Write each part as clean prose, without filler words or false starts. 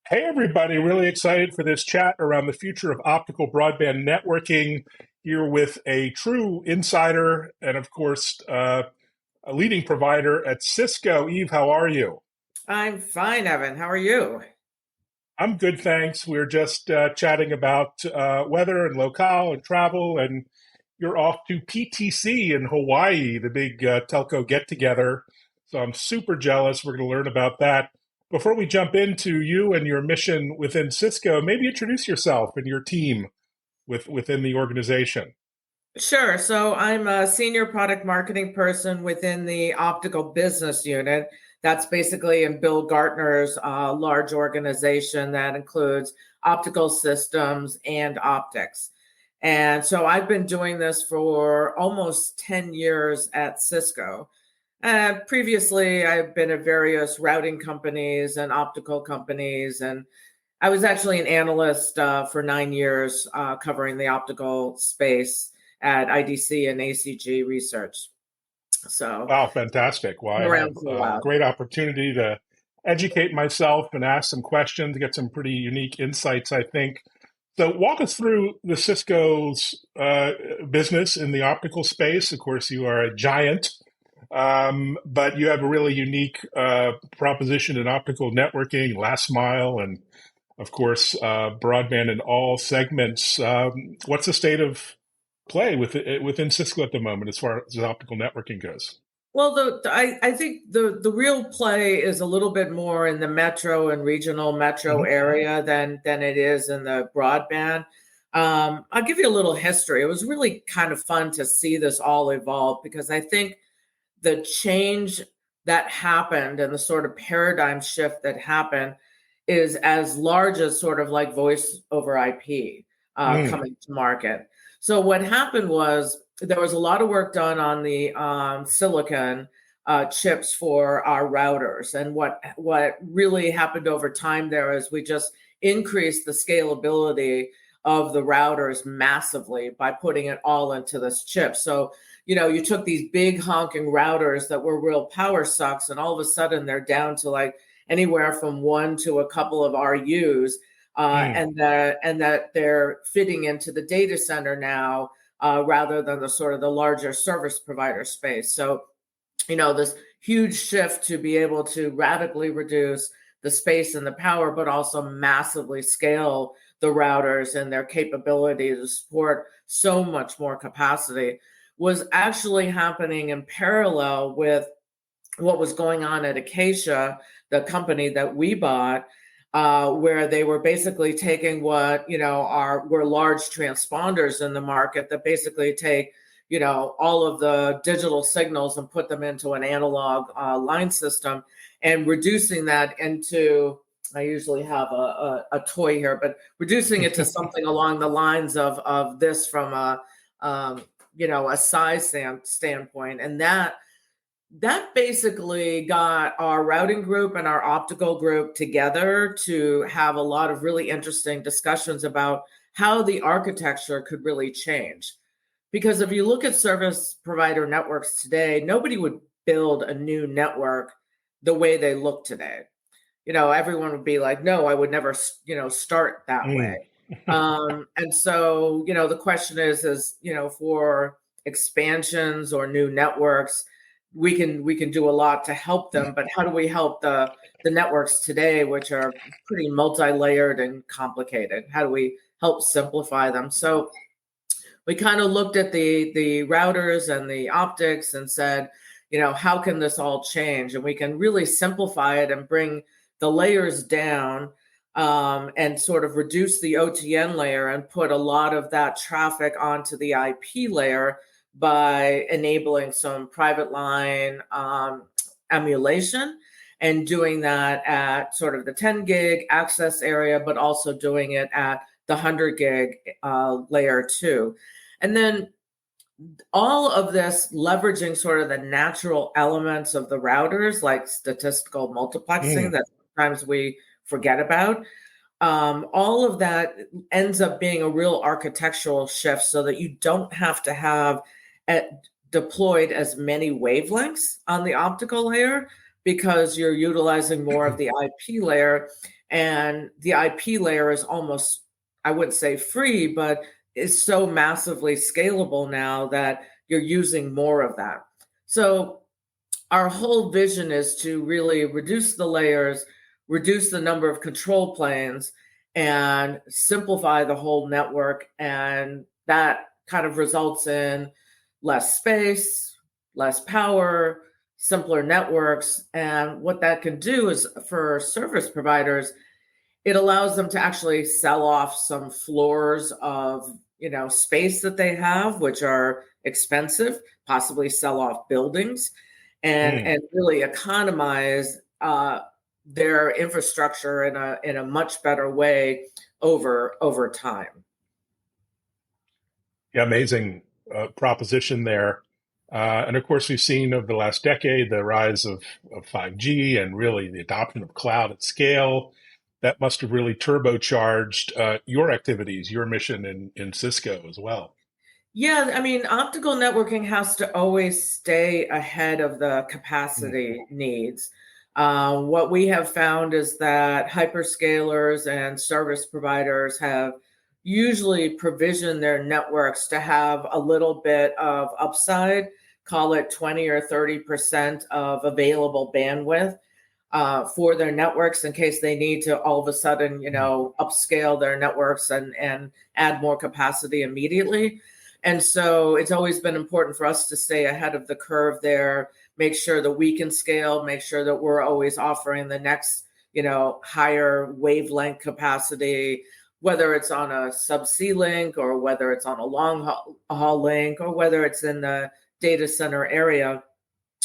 Hey, everybody, really excited for this chat around the future of optical broadband networking. Here with a true insider and, of course, a leading provider at Cisco. Eve, how are you? I'm fine, Evan. How are you? I'm good, thanks. We're just chatting about weather and locale and travel, and you're off to PTC in Hawaii, the big telco get together. So I'm super jealous. We're going to learn about that. Before we jump into you and your mission within Cisco, maybe introduce yourself and your team within the organization. Sure. So I'm a senior product marketing person within the optical business unit. That's basically in Bill Gartner's large organization that includes optical systems and optics. And so I've been doing this for almost 10 years at Cisco. Previously, I've been at various routing companies and optical companies, and I was actually an analyst for 9 years covering the optical space at IDC and ACG Research. So, Wow, fantastic. Well, been I have around for a a while. great opportunity to educate myself and ask some questions, get some pretty unique insights, I think. So, walk us through the Cisco's business in the optical space. Of course, you are a giant, but you have a really unique proposition in optical networking, last mile, and of course, broadband in all segments. What's the state of play within Cisco at the moment as far as optical networking goes? Well, I think the real play is a little bit more in the metro and regional metro Mhm. area than it is in the broadband. I'll give you a little history. It was really kind of fun to see this all evolve because I think the change that happened and the sort of paradigm shift that happened is as large as sort of like voice over IP Mm. coming to market. So what happened was there was a lot of work done on the silicon chips for our routers, and what really happened over time there is we just increased the scalability of the routers massively by putting it all into this chip. So you took these big honking routers that were real power sucks, and all of a sudden they're down to like anywhere from one to a couple of RUs, Mm. and that they're fitting into the data center now rather than the sort of the larger service provider space. So this huge shift to be able to radically reduce the space and the power, but also massively scale the routers and their capability to support so much more capacity was actually happening in parallel with what was going on at Acacia, the company that we bought, where they were basically taking what were large transponders in the market that basically take all of the digital signals and put them into an analog line system and reducing that into. I usually have a toy here, but reducing it to something along the lines of this from a size standpoint, and that basically got our routing group and our optical group together to have a lot of really interesting discussions about how the architecture could really change. Because if you look at service provider networks today, nobody would build a new network the way they look today. Everyone would be like, no, I would never, start that way. Mm. And so, the question is, for expansions or new networks, we can do a lot to help them, but how do we help the networks today, which are pretty multi-layered and complicated? How do we help simplify them? So we kind of looked at the routers and the optics and said, how can this all change? And we can really simplify it and bring the layers down, and sort of reduce the OTN layer and put a lot of that traffic onto the IP layer by enabling some private line emulation and doing that at sort of the 10 gig access area, but also doing it at the 100 gig layer too. And then all of this leveraging sort of the natural elements of the routers, like statistical multiplexing, Mm. that sometimes we forget about. All of that ends up being a real architectural shift so that you don't have to have deployed as many wavelengths on the optical layer because you're utilizing more of the IP layer. And the IP layer is almost, I wouldn't say free, but is so massively scalable now that you're using more of that. So our whole vision is to really reduce the layers, reduce the number of control planes, and simplify the whole network. And that kind of results in less space, less power, simpler networks. And what that can do is for service providers, it allows them to actually sell off some floors of space that they have, which are expensive, possibly sell off buildings, and really economize their infrastructure in a much better way over time. Yeah, amazing proposition there. And of course, we've seen over the last decade the rise of 5G and really the adoption of cloud at scale. That must have really turbocharged your activities, your mission in Cisco as well. Yeah, I mean, optical networking has to always stay ahead of the Mm. capacity needs. What we have found is that hyperscalers and service providers have usually provisioned their networks to have a little bit of upside, call it 20 or 30% of available bandwidth for their networks in case they need to all of a sudden, upscale their networks and add more capacity immediately. And so it's always been important for us to stay ahead of the curve there, make sure that we can scale, make sure that we're always offering the next, higher wavelength capacity, whether it's on a subsea link or whether it's on a long haul link or whether it's in the data center area.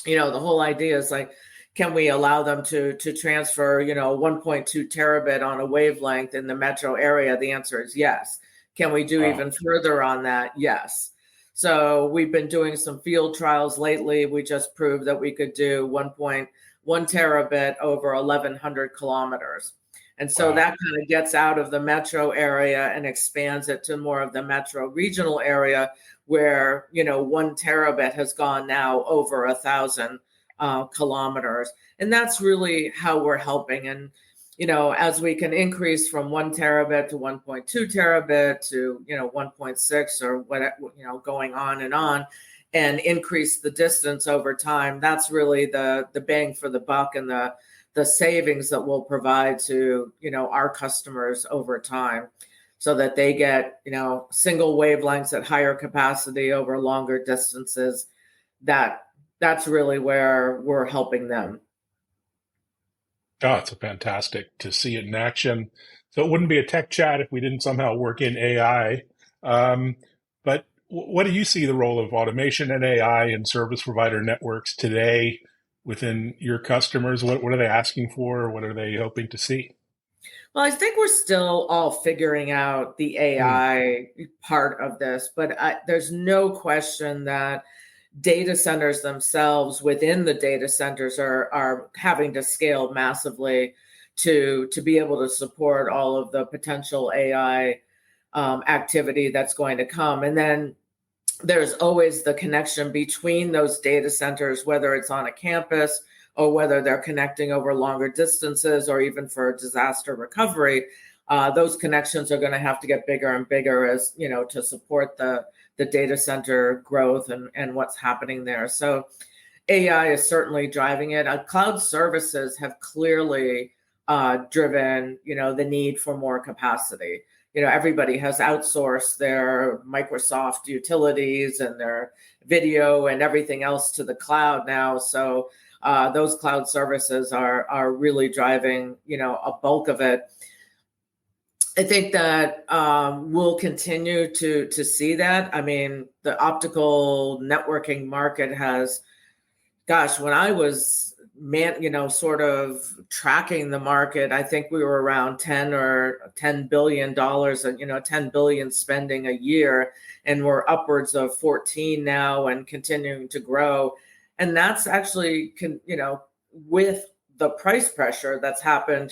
The whole idea is like, can we allow them to transfer, 1.2 terabit on a wavelength in the metro area? The answer is yes. Can we do even further on that? Yes. So we've been doing some field trials lately. We just proved that we could do 1.1 terabit over 1,100 kilometers. And so that kind of gets out of the metro area and expands it to more of the metro regional area where, 1 terabit has gone now over 1,000 kilometers. And that's really how we're helping. And as we can increase from 1 terabit to 1.2 terabit to 1.6 or whatever, going on and increase the distance over time, that's really the bang for the buck and the savings that we'll provide to our customers over time, so that they get single wavelengths at higher capacity over longer distances. That's really where we're helping them. Oh, it's fantastic to see it in action. So it wouldn't be a tech chat if we didn't somehow work in AI. But what do you see the role of automation and AI in service provider networks today within your customers? What are they asking for? What are they hoping to see? Well, I think we're still all figuring out the AI part of this, but there's no question that data centers themselves within the data centers are having to scale massively to be able to support all of the potential AI activity that's going to come. And then there's always the connection between those data centers, whether it's on a campus or whether they're connecting over longer distances or even for disaster recovery. Those connections are going to have to get bigger and bigger as to support the data center growth and what's happening there. So AI is certainly driving it. Cloud services have clearly driven the need for more capacity. Everybody has outsourced their Microsoft utilities and their video and everything else to the cloud now. So those cloud services are really driving a bulk of it. I think that we'll continue to see that. I mean, the optical networking market has, when I was sort of tracking the market, I think we were around $10 billion and 10 billion spending a year, and we're upwards of 14 now and continuing to grow. And that's actually with the price pressure that's happened,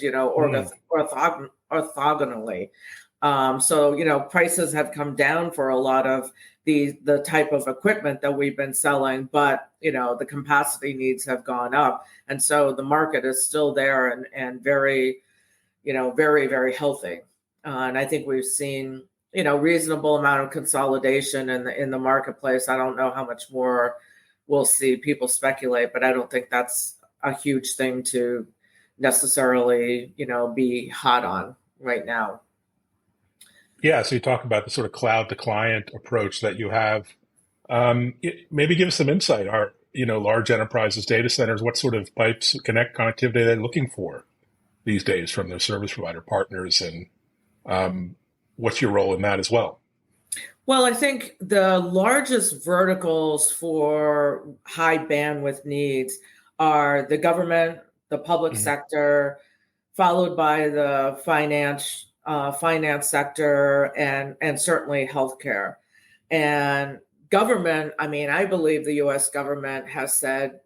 orthogonally. So, prices have come down for a lot of the type of equipment that we've been selling, but, the capacity needs have gone up. And so the market is still there and very, very, very healthy. And I think we've seen, reasonable amount of consolidation in the marketplace. I don't know how much more we'll see. People speculate, but I don't think that's a huge thing to necessarily, be hot on right now. Yeah, so you talk about the sort of cloud to client approach that you have. Maybe give us some insight. Are large enterprises, data centers, what sort of pipes connectivity are they looking for these days from their service provider partners, and what's your role in that as well? Well, I think the largest verticals for high bandwidth needs are the government, the public Hmm. sector, followed by the finance sector, and certainly healthcare. And government, I mean, I believe the U.S. government has said,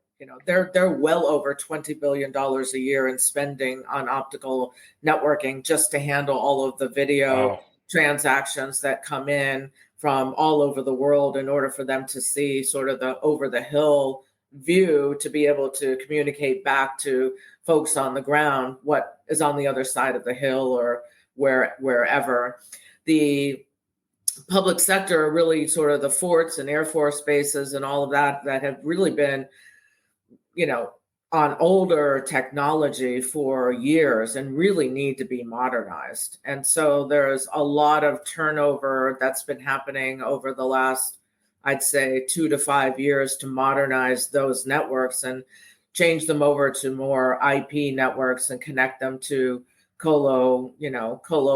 they're well over $20 billion a year in spending on optical networking just to handle all of the video Wow. transactions that come in from all over the world in order for them to see sort of the over the hill view to be able to communicate back to folks on the ground what is on the other side of the hill or wherever. The public sector are really sort of the forts and Air Force bases and all of that have really been, on older technology for years and really need to be modernized. And so there's a lot of turnover that's been happening over the last, I'd say, 2 to 5 years to modernize those networks and change them over to more IP networks and connect them to colo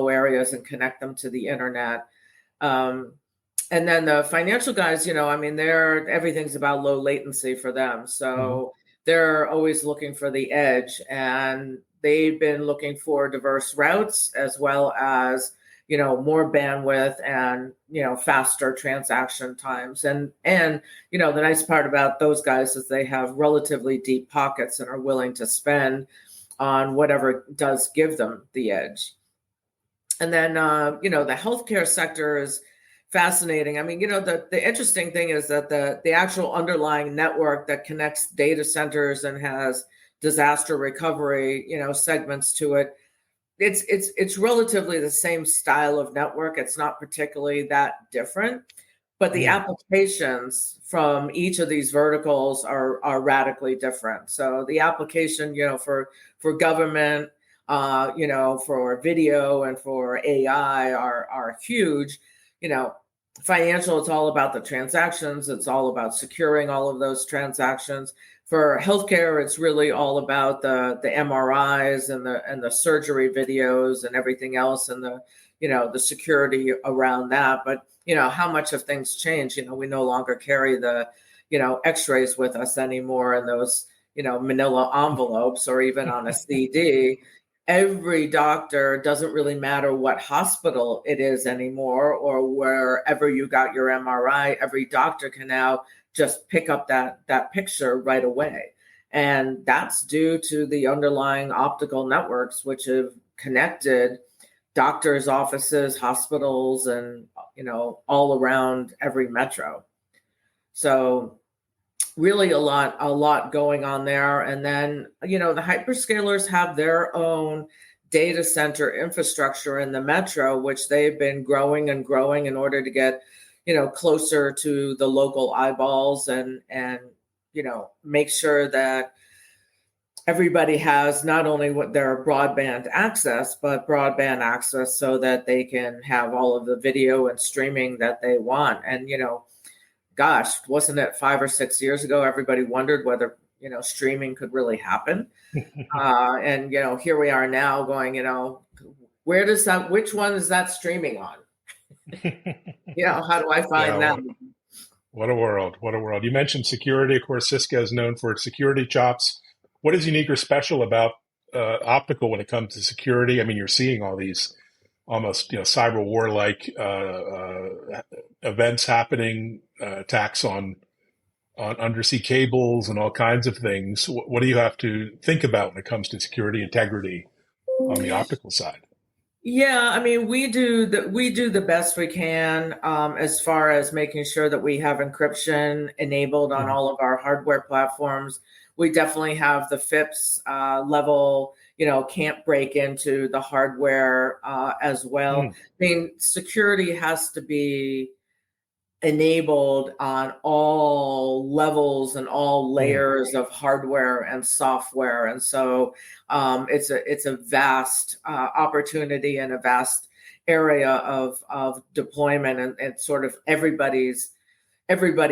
areas and connect them to the internet. And then the financial guys, everything's about low latency for them. Hmm. So they're always looking for the edge, and they've been looking for diverse routes as well as, more bandwidth and, faster transaction times. And, the nice part about those guys is they have relatively deep pockets and are willing to spend on whatever does give them the edge. And then, the healthcare sector is fascinating. I mean, the interesting thing is that the actual underlying network that connects data centers and has disaster recovery, segments to it, it's relatively the same style of network. It's not particularly that different, but the Mm. applications from each of these verticals are radically different. So the application, for government, for video and for AI are huge. Financial, it's all about the transactions. It's all about securing all of those transactions. For healthcare, it's really all about the MRIs and the surgery videos and everything else and the security around that. But how much have things changed? We no longer carry the X-rays with us anymore in those manila envelopes or even on a CD. Every doctor, doesn't really matter what hospital it is anymore or wherever you got your MRI, every doctor can now just pick up that picture right away. And that's due to the underlying optical networks, which have connected doctors' offices, hospitals, and all around every metro. So really a lot going on there. And then, the hyperscalers have their own data center infrastructure in the metro, which they've been growing and growing in order to get, closer to the local eyeballs and make sure that everybody has not only what their broadband access, but broadband access so that they can have all of the video and streaming that they want. And, gosh, wasn't it 5 or 6 years ago, everybody wondered whether, streaming could really happen. And, here we are now going, which one is that streaming on? How do I Yeah, find that? what a world. What a world. You mentioned security. Of course, Cisco is known for its security chops. What is unique or special about optical when it comes to security? I mean, you're seeing all these almost cyber war like events happening, attacks on undersea cables and all kinds of things. What do you have to think about when it comes to security integrity on the optical side? Yeah, I mean, we do the best we can as far as making sure that we have encryption enabled on Mhm. all of our hardware platforms. We definitely have the FIPS level, can't break into the hardware as well. Mm. I mean, security has to be enabled on all levels and all Mm. layers of hardware and software, and so it's a vast opportunity and a vast area of deployment, and sort of everybody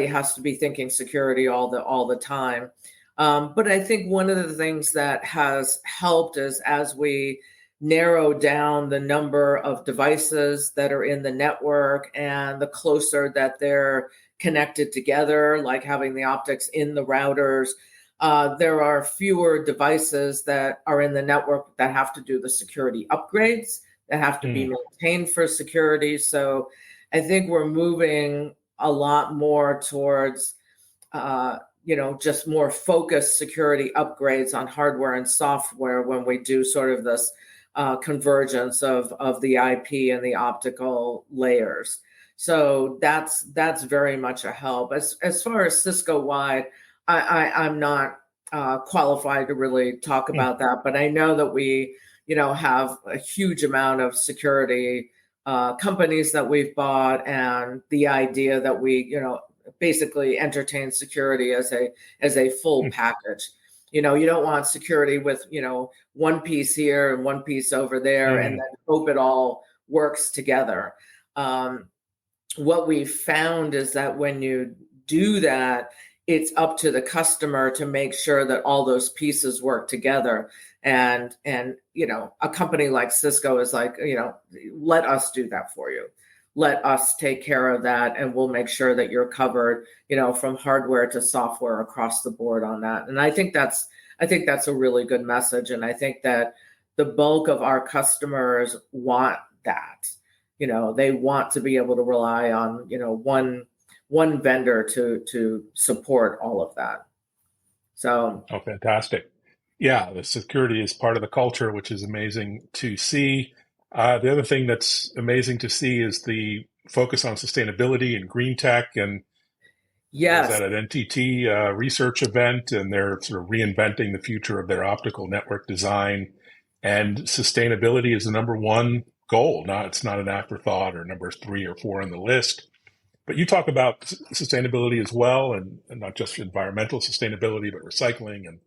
has to be thinking security all the time. But I think one of the things that has helped is as we narrow down the number of devices that are in the network and the closer that they're connected together, like having the optics in the routers, there are fewer devices that are in the network that have to do the security upgrades, that have to be Mm. maintained for security. So I think we're moving a lot more towards just more focused security upgrades on hardware and software when we do sort of this convergence of the IP and the optical layers. So that's very much a help. As far as Cisco wide, I'm not qualified to really talk Mm. about that, but I know that we have a huge amount of security companies that we've bought, and the idea that we basically entertain security as a full Mm. package. You don't want security with one piece here and one piece over there, and Mm. then hope it all works together. What we found is that when you do that, it's up to the customer to make sure that all those pieces work together. And a company like Cisco is like, let us do that for you. Let us take care of that, and we'll make sure that you're covered, from hardware to software across the board on that. And I think that's a really good message. And I think that the bulk of our customers want that. They want to be able to rely on, one vendor to support all of that. So Oh, fantastic. Yeah, the security is part of the culture, which is amazing to see. The other thing that's amazing to see is the focus on sustainability and green tech. And I was yes, at an NTT research event, and they're sort of reinventing the future of their optical network design. And sustainability is the number one goal. It's not an afterthought or number 3 or 4 on the list. But you talk about sustainability as well, and not just environmental sustainability, but recycling. And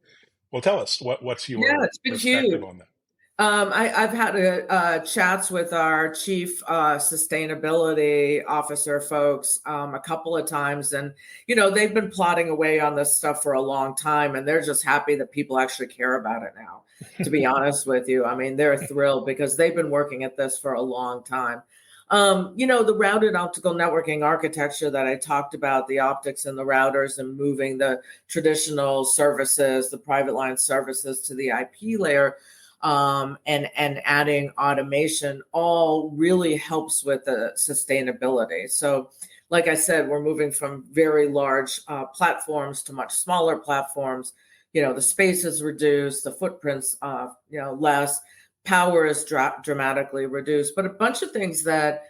well, tell us what's yeah, your it's been huge. perspective on that? I've had chats with our chief sustainability officer folks a couple of times, and they've been plotting away on this stuff for a long time, and they're just happy that people actually care about it now. To be honest with you, I mean, they're thrilled because they've been working at this for a long time. The routed optical networking architecture that I talked about, the optics and the routers, and moving the traditional services, the private line services, to the IP layer. And adding automation all really helps with the sustainability. So, like I said, we're moving from very large platforms to much smaller platforms. The space is reduced, the footprints, less, power is dramatically reduced, but a bunch of things that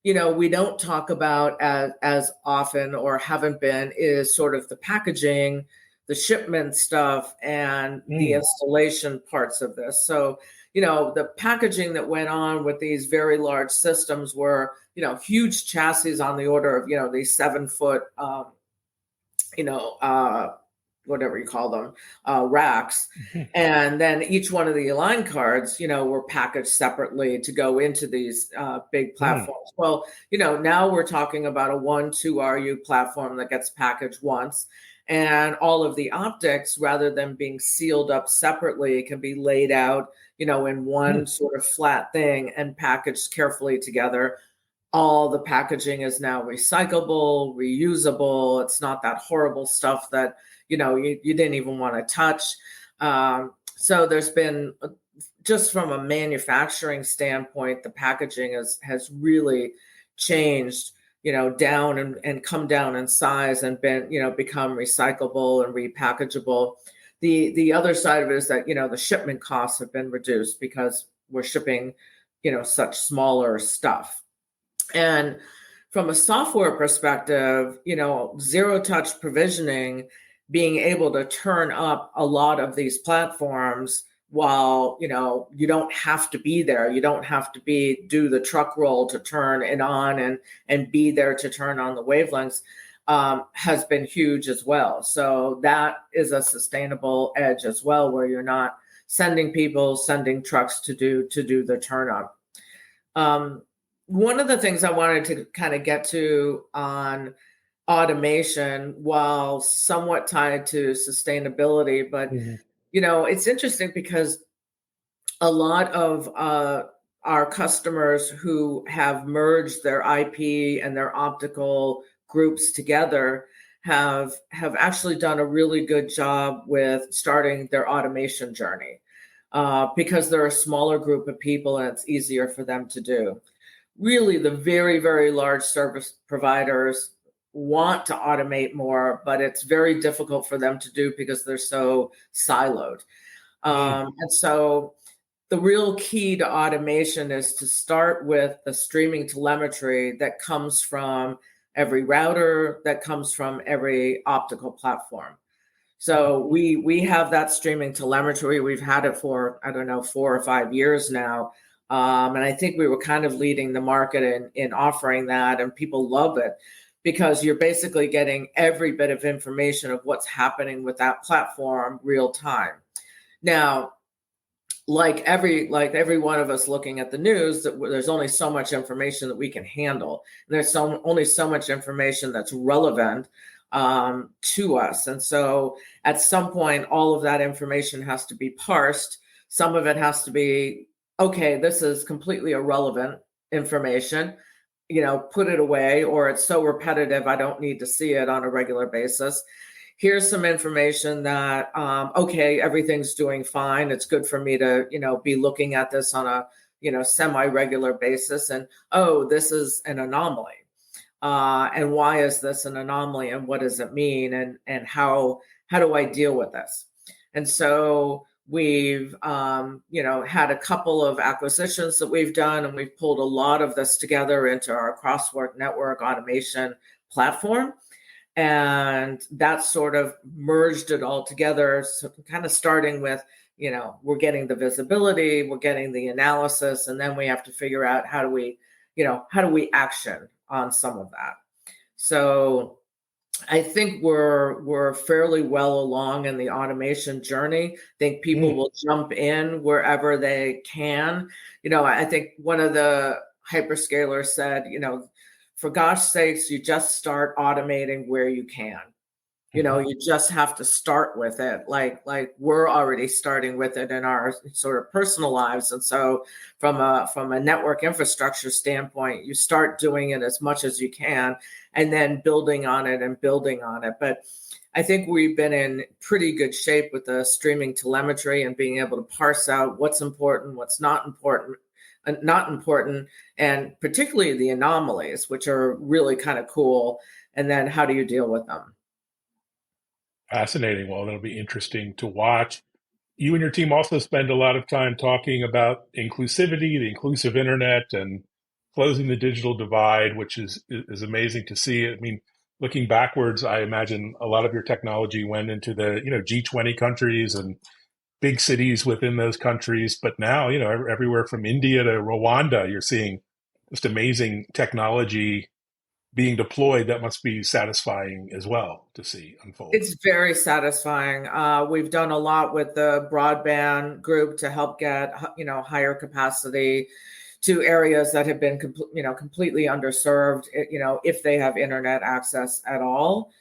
we don't talk about as often, or haven't been, is sort of the packaging, the shipment stuff, and the Mm. installation parts of this. So, the packaging that went on with these very large systems were, huge chassis on the order of, these 7-foot, you know, whatever you call them, racks. And then each one of the Align cards, were packaged separately to go into these big Mm. platforms. Well, now we're talking about a 1-2 RU platform that gets packaged once. And all of the optics, rather than being sealed up separately, can be laid out, in one Mm. sort of flat thing and packaged carefully together. All the packaging is now recyclable, reusable. It's not that horrible stuff that you didn't even want to touch. So there's been, just from a manufacturing standpoint, the packaging has really changed, down and come down in size, and been, become recyclable and repackageable. The other side of it is that, the shipment costs have been reduced because we're shipping, such smaller stuff. And from a software perspective, zero touch provisioning, being able to turn up a lot of these platforms while, you don't have to be there. You don't have to do the truck roll to turn it on and be there to turn on the wavelengths, has been huge as well. So that is a sustainable edge as well, where you're not sending trucks to do the turn on. One of the things I wanted to kind of get to on automation, while somewhat tied to sustainability, but it's interesting because a lot of our customers who have merged their IP and their optical groups together have actually done a really good job with starting their automation journey, because they're a smaller group of people and it's easier for them to do. Really, the very, very large service providers want to automate more, but it's very difficult for them to do because they're so siloed. And so the real key to automation is to start with the streaming telemetry that comes from every router, that comes from every optical platform. So we have that streaming telemetry. We've had it for, 4 or 5 years now. And I think we were kind of leading the market in offering that, and people love it because you're basically getting every bit of information of what's happening with that platform real time. Now, like every one of us looking at the news, there's only so much information that we can handle. And there's only so much information that's relevant to us. And so at some point, all of that information has to be parsed. Some of it has to be, okay, this is completely irrelevant information, put it away, or it's so repetitive, I don't need to see it on a regular basis. Here's some information that, okay, everything's doing fine. It's good for me to, be looking at this on a, semi-regular basis. And, oh, this is an anomaly. And why is this an anomaly? And what does it mean? And how do I deal with this? And so we've, had a couple of acquisitions that we've done, and we've pulled a lot of this together into our crosswalk network automation platform. And that sort of merged it all together. So kind of starting with, we're getting the visibility, we're getting the analysis, and then we have to figure out how do we action on some of that. So I think we're fairly well along in the automation journey. I think people will jump in wherever they can. I think one of the hyperscalers said, for gosh sakes, you just start automating where you can. You just have to start with it. Like we're already starting with it in our sort of personal lives. And so from a network infrastructure standpoint, you start doing it as much as you can and then building on it. But I think we've been in pretty good shape with the streaming telemetry and being able to parse out what's important, what's not important, and particularly the anomalies, which are really kind of cool. And then how do you deal with them? Fascinating. Well, that'll be interesting to watch. You and your team also spend a lot of time talking about inclusivity, the inclusive internet, and closing the digital divide, which is amazing to see. I mean, looking backwards, I imagine a lot of your technology went into the G20 countries and big cities within those countries. But now, everywhere from India to Rwanda, you're seeing just amazing technology being deployed. That must be satisfying as well to see unfold. It's very satisfying. We've done a lot with the broadband group to help get, higher capacity to areas that have been, completely underserved, if they have internet access at all.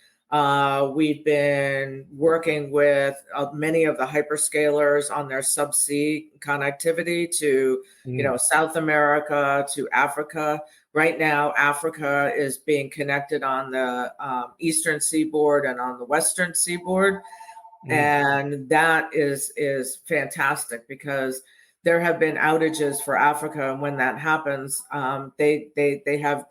We've been working with many of the hyperscalers on their subsea connectivity to, South America, to Africa. Right now, Africa is being connected on the eastern seaboard and on the western seaboard. And that is fantastic because there have been outages for Africa. And when that happens, they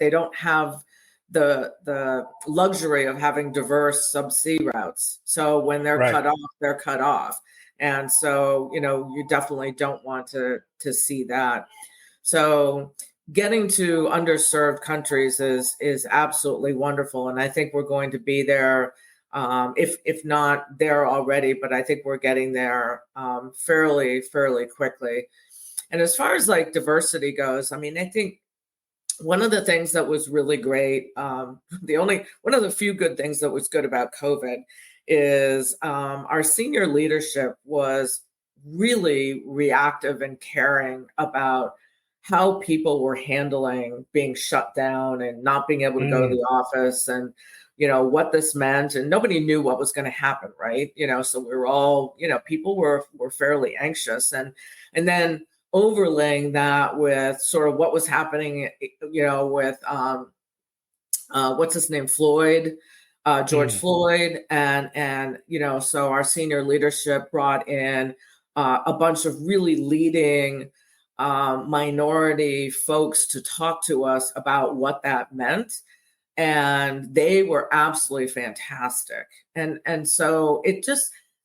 don't have the luxury of having diverse subsea routes. So when they're cut off, they're cut off. And so, you definitely don't want to see that. So getting to underserved countries is absolutely wonderful. And I think we're going to be there if not there already, but I think we're getting there fairly quickly. And as far as like diversity goes, I mean, I think one of the things that was really great, one of the few good things that was good about COVID is our senior leadership was really reactive and caring about how people were handling being shut down and not being able to go to the office, and what this meant. And nobody knew what was going to happen, right? So we were all, people were fairly anxious, and then overlaying that with sort of what was happening, with what's his name, Floyd, George Floyd, and so our senior leadership brought in a bunch of really leading minority folks to talk to us about what that meant, and they were absolutely fantastic. And so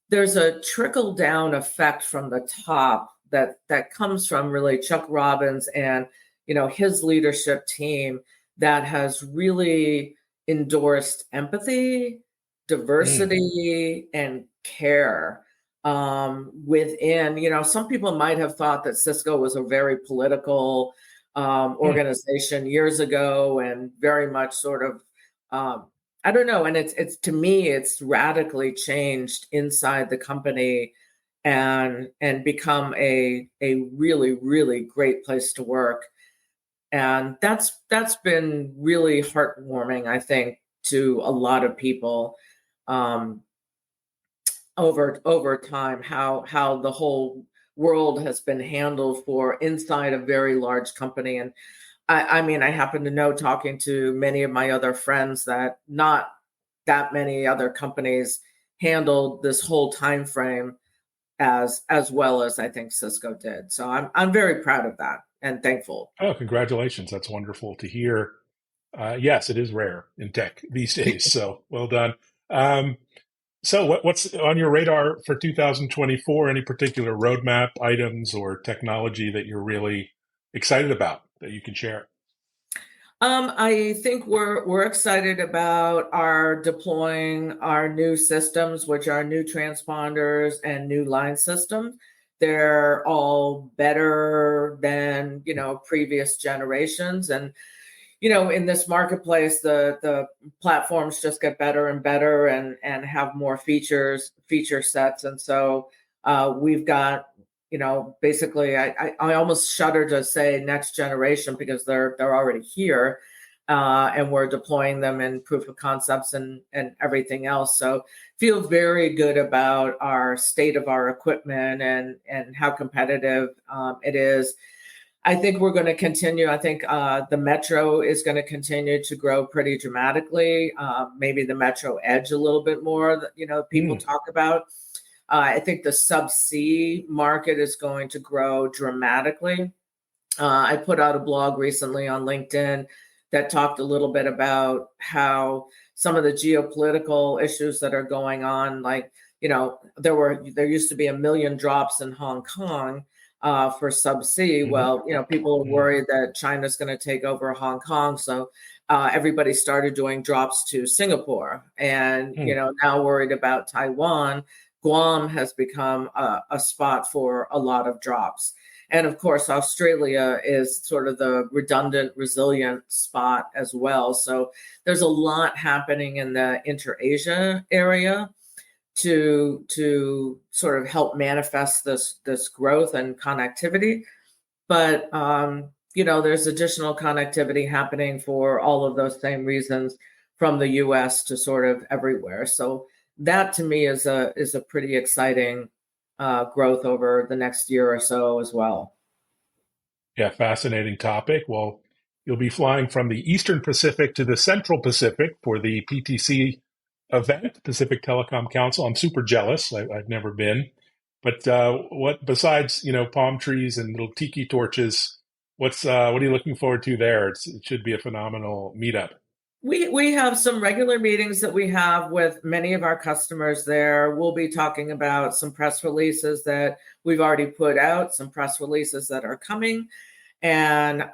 there's a trickle down effect from the top that comes from really Chuck Robbins and his leadership team that has really endorsed empathy, diversity, and care within. Some people might have thought that Cisco was a very political organization years ago, and very much sort of I don't know. And it's to me, it's radically changed inside the company and become a really, really great place to work. And that's been really heartwarming, I think, to a lot of people over time, how the whole world has been handled for inside a very large company. And I mean, I happen to know, talking to many of my other friends, that not that many other companies handled this whole time frame as well as I think Cisco did. So I'm very proud of that and thankful. Oh, congratulations. That's wonderful to hear. Yes, it is rare in tech these days. So well done. So what's on your radar for 2024? Any particular roadmap items or technology that you're really excited about that you can share? I think we're excited about our deploying our new systems, which are new transponders and new line systems. They're all better than previous generations, and in this marketplace, the platforms just get better and better and have more feature sets, and so we've got. Basically, I almost shudder to say next generation, because they're already here, and we're deploying them in proof of concepts and everything else. So feel very good about our state of our equipment and how competitive it is. I think we're going to continue. I think the Metro is going to continue to grow pretty dramatically. Maybe the Metro Edge a little bit more that people talk about. I think the subsea market is going to grow dramatically. I put out a blog recently on LinkedIn that talked a little bit about how some of the geopolitical issues that are going on, like, there used to be 1 million drops in Hong Kong for subsea. Well, people are worried that China's going to take over Hong Kong. So everybody started doing drops to Singapore, and, now worried about Taiwan. Guam has become a spot for a lot of drops. And of course, Australia is sort of the redundant, resilient spot as well. So there's a lot happening in the inter-Asia area to sort of help manifest this growth and connectivity. But, there's additional connectivity happening for all of those same reasons, from the US to sort of everywhere. So that to me is a pretty exciting growth over the next year or so as well. Yeah, fascinating topic. Well, you'll be flying from the Eastern Pacific to the Central Pacific for the PTC event, Pacific Telecom Council. I'm super jealous. I've never been. But what besides palm trees and little tiki torches? What are you looking forward to there? It should be a phenomenal meetup. We have some regular meetings that we have with many of our customers there. We'll be talking about some press releases that we've already put out, some press releases that are coming, and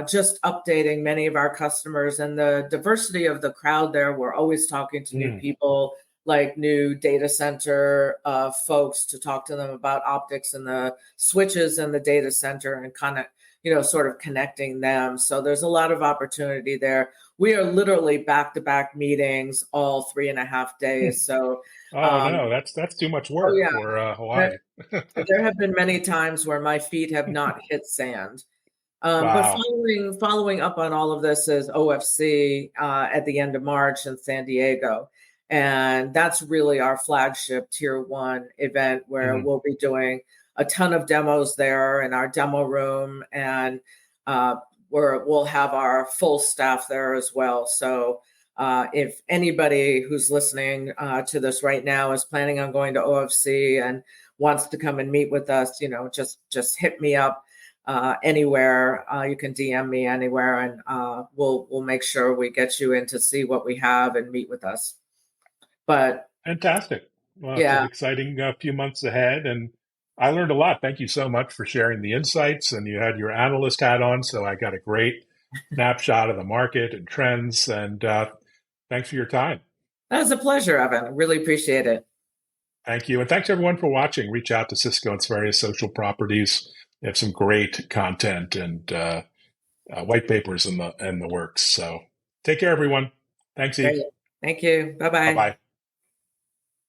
just updating many of our customers. And the diversity of the crowd there, we're always talking to new people, like new data center folks to talk to them about optics and the switches in the data center and kind of, sort of connecting them. So there's a lot of opportunity there. We are literally back-to-back meetings all 3.5 days. So, Oh no, that's too much oh work yeah, for there, Hawaii. there have been many times where my feet have not hit sand. But Wow. following up on all of this is OFC at the end of March in San Diego. And that's really our flagship tier one event where Mhm. we'll be doing a ton of demos there in our demo room. And we'll have our full staff there as well. So if anybody who's listening to this right now is planning on going to OFC and wants to come and meet with us, just hit me up anywhere. You can DM me anywhere, and we'll make sure we get you in to see what we have and meet with us. But Fantastic. Well, it's an yeah, exciting few months ahead, and I learned a lot. Thank you so much for sharing the insights. And you had your analyst hat on, so I got a great snapshot of the market and trends. And thanks for your time. that was a pleasure, Evan. Really appreciate it. Thank you. And thanks everyone for watching. Reach out to Cisco and its various social properties. They have some great content and white papers in the works. So take care, everyone. Thanks, Great. Eve. Thank you. Bye Bye bye. bye.